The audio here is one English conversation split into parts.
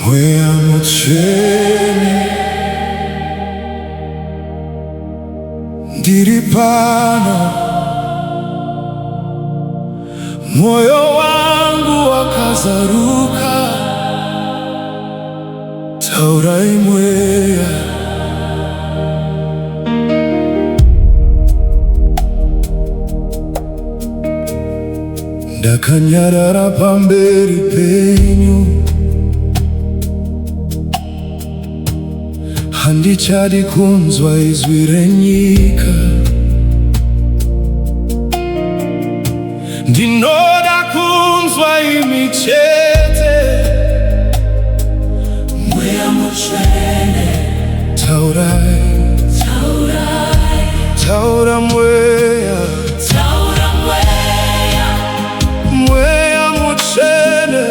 Mweya Mutsvene, ndiri pano, moyo wangu wakazaruka. Taura Mweya, ndakanyarara pamberi penyu, handichadi kunzwa izwi renyika. Ndinoda kunzwa imi chete. Mweya Mutsvene, taurai, taurai, Taura Mweya, Taura Mweya, Mweya Mutsvene,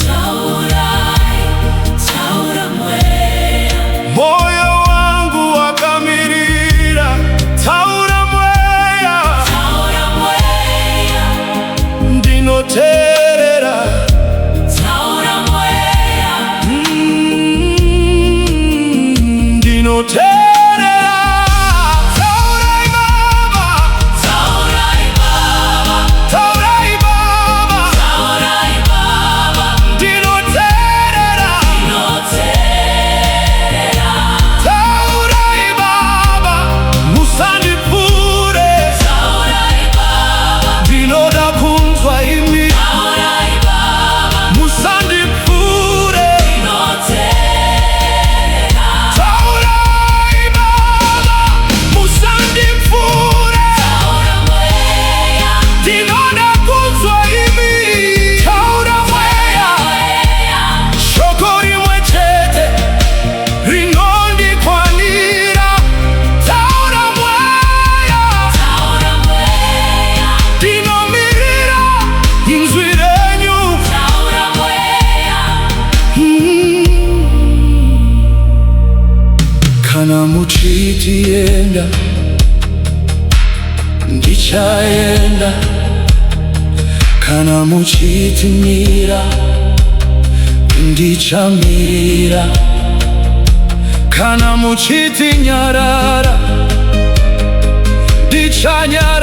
taurai, Taura Mweya, moyo wangu wakamirira. Taura Mweya, Taura Mweya, ndinoteerera. Taura Mweya, ndinoteerera. Taurai Baba, Taurai Baba, Taurai Baba, Taurai Baba, ndinoteerera. Ndinoteerera. Taurai Baba, musandipfure. Taurai Baba, ndinoda kunzwa imi. Taurai Baba, musandipfure. Ndinoteerera. Taurai Baba, musandipfure. Taura Mweya, ndinoda kunzwa imi. Taura Mweya, shoko rimwe chete rinondikwanira. Taura Mweya, Taura Mweya, ndinomirira inzwi renyu. Taura Mweya, kana muchiti enda, ndichaenda. Kana muchiti mira, ndichamirira. Kana muchiti nyarara, ndichanyarara.